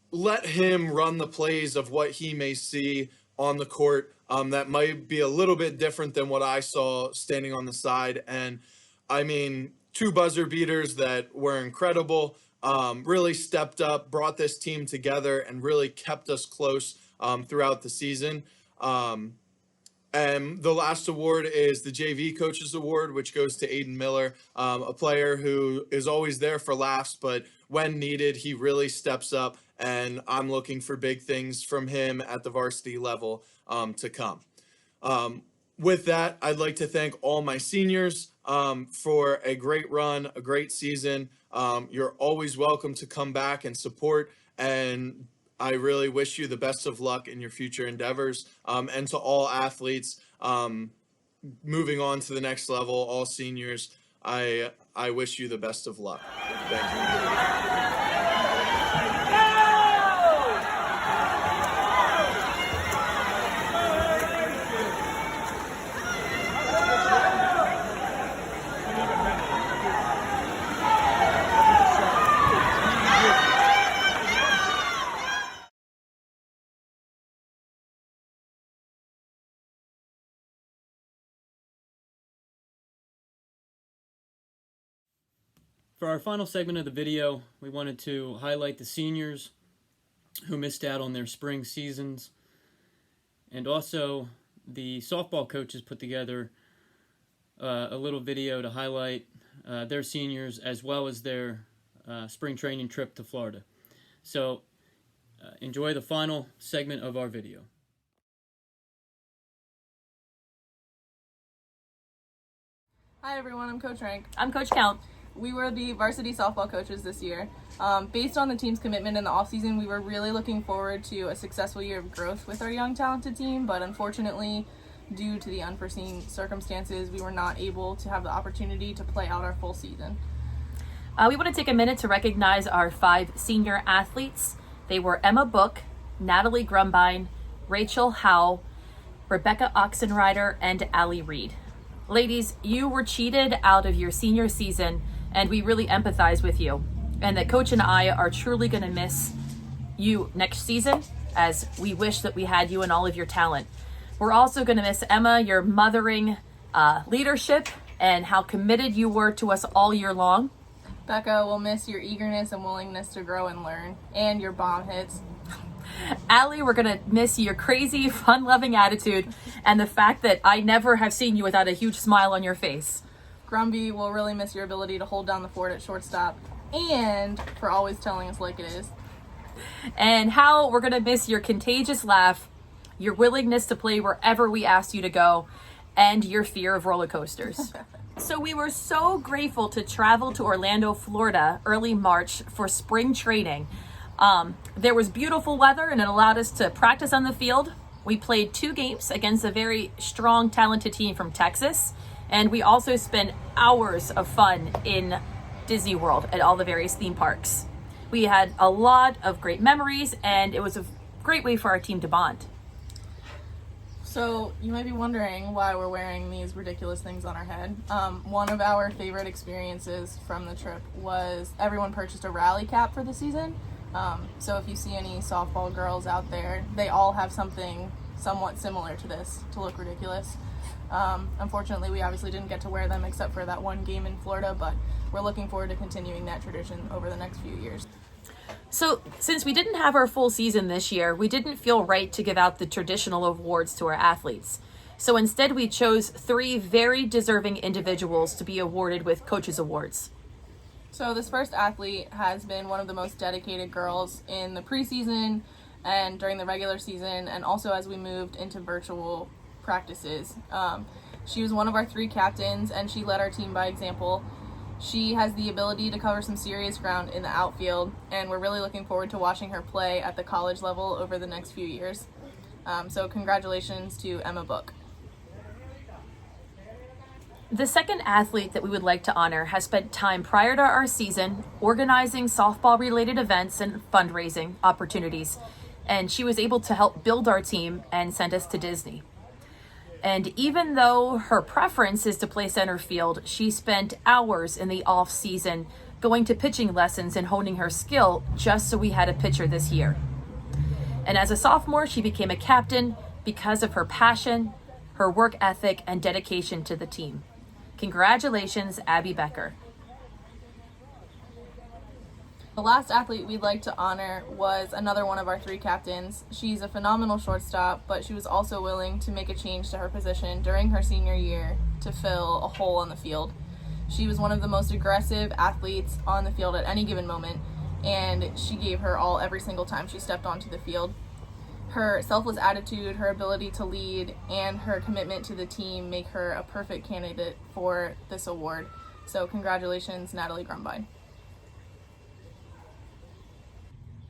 let him run the plays of what he may see on the court that might be a little bit different than what I saw standing on the side. And I mean, 2 buzzer beaters that were incredible, really stepped up, brought this team together, and really kept us close throughout the season. And the last award is the JV Coaches Award, which goes to Aiden Miller, a player who is always there for laughs, but when needed, he really steps up, and I'm looking for big things from him at the varsity level to come. With that, I'd like to thank all my seniors for a great run, a great season. You're always welcome to come back and support, and I really wish you the best of luck in your future endeavors. And to all athletes moving on to the next level, all seniors, I wish you the best of luck. Thank you. For our final segment of the video, we wanted to highlight the seniors who missed out on their spring seasons, and also the softball coaches put together a little video to highlight their seniors as well as their spring training trip to Florida. So enjoy the final segment of our video. Hi everyone, I'm Coach Rank. I'm Coach Count. We were the varsity softball coaches this year. Based on the team's commitment in the offseason, we were really looking forward to a successful year of growth with our young, talented team, but unfortunately, due to the unforeseen circumstances, we were not able to have the opportunity to play out our full season. We want to take a minute to recognize our 5 senior athletes. They were Emma Book, Natalie Grumbine, Rachel Howe, Rebecca Oxenrider, and Allie Reed. Ladies, you were cheated out of your senior season, and we really empathize with you. And that Coach and I are truly going to miss you next season, as we wish that we had you and all of your talent. We're also going to miss Emma, your mothering leadership, and how committed you were to us all year long. Becca, we'll miss your eagerness and willingness to grow and learn, and your bomb hits. Allie, we're going to miss your crazy, fun-loving attitude and the fact that I never have seen you without a huge smile on your face. Grumby, we'll really miss your ability to hold down the fort at shortstop and for always telling us like it is. And Hal, we're going to miss your contagious laugh, your willingness to play wherever we asked you to go, and your fear of roller coasters. So we were so grateful to travel to Orlando, Florida, early March for spring training. There was beautiful weather and it allowed us to practice on the field. We played 2 games against a very strong, talented team from Texas. And we also spent hours of fun in Disney World at all the various theme parks. We had a lot of great memories and it was a great way for our team to bond. So you might be wondering why we're wearing these ridiculous things on our head. One of our favorite experiences from the trip was everyone purchased a rally cap for the season. So if you see any softball girls out there, they all have something somewhat similar to this to look ridiculous. Unfortunately, we obviously didn't get to wear them except for that one game in Florida, but we're looking forward to continuing that tradition over the next few years. So since we didn't have our full season this year, we didn't feel right to give out the traditional awards to our athletes. So instead, we chose 3 very deserving individuals to be awarded with Coaches Awards. So this first athlete has been one of the most dedicated girls in the preseason and during the regular season, and also as we moved into virtual practices. She was one of our 3 captains, and she led our team by example. She has the ability to cover some serious ground in the outfield, and we're really looking forward to watching her play at the college level over the next few years. So congratulations to Emma Book. The second athlete that we would like to honor has spent time prior to our season organizing softball-related events and fundraising opportunities, and she was able to help build our team and send us to Disney. And even though her preference is to play center field, she spent hours in the off season going to pitching lessons and honing her skill just so we had a pitcher this year. And as a sophomore, she became a captain because of her passion, her work ethic, and dedication to the team. Congratulations, Abby Becker. The last athlete we'd like to honor was another one of our 3 captains. She's a phenomenal shortstop, but she was also willing to make a change to her position during her senior year to fill a hole on the field. She was one of the most aggressive athletes on the field at any given moment, and she gave her all every single time she stepped onto the field. Her selfless attitude, her ability to lead, and her commitment to the team make her a perfect candidate for this award. So congratulations, Natalie Grumbine.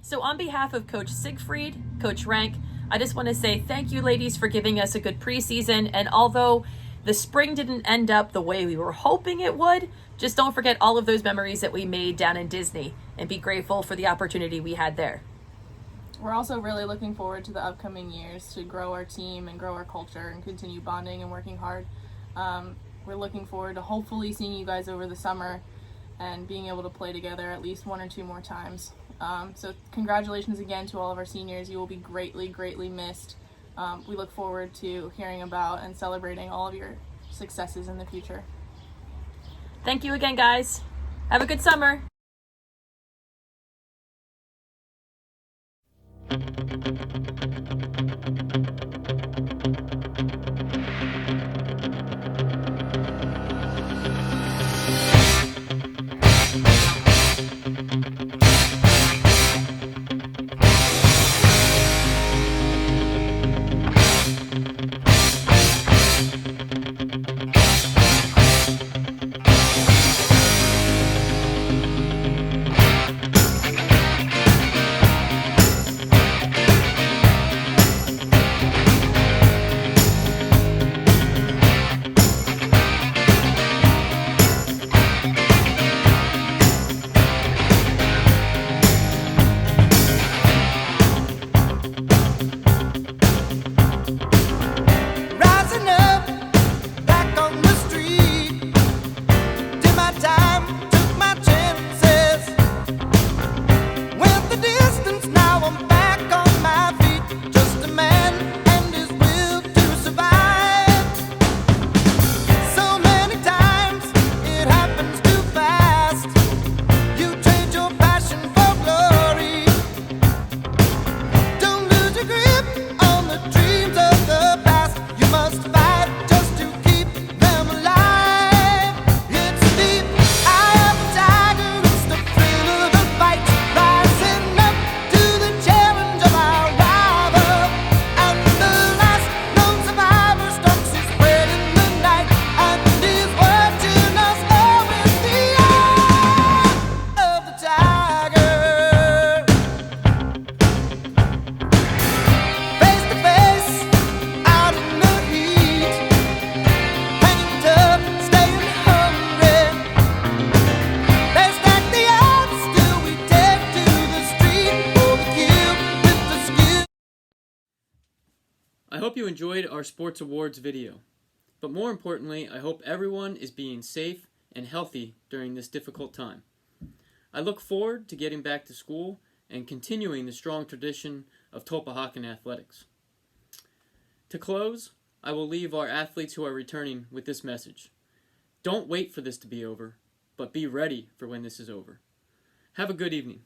So on behalf of Coach Siegfried, Coach Rank, I just want to say thank you, ladies, for giving us a good preseason. And although the spring didn't end up the way we were hoping it would, just don't forget all of those memories that we made down in Disney and be grateful for the opportunity we had there. We're also really looking forward to the upcoming years to grow our team and grow our culture and continue bonding and working hard. We're looking forward to hopefully seeing you guys over the summer and being able to play together at least 1 or 2 more times. So congratulations again to all of our seniors. You will be greatly, greatly missed. We look forward to hearing about and celebrating all of your successes in the future. Thank you again, guys. Have a good summer. Rising up back on the street, did my time, took my chances. Went the distance, now I'm back on my feet. Just a man and his will to survive. So many times it happens too fast. You trade your passion for glory. Don't lose your grip on the dreams of the past. You must fight just to keep them alive. It's the eye of the tiger, it's the thrill of the fight. Rising up to the challenge of our rival. And the last known survivor stalks his prey in the night and is watching us all with the eye of the tiger. Face to face, out in the heat, hanging tough, staying hungry. They stack the odds, still we take to the street for the kill with the skill. I hope you enjoyed our sports awards video. But more importantly, I hope everyone is being safe and healthy during this difficult time. I look forward to getting back to school and continuing the strong tradition of Tulpehocken athletics. To close, I will leave our athletes who are returning with this message. Don't wait for this to be over, but be ready for when this is over. Have a good evening.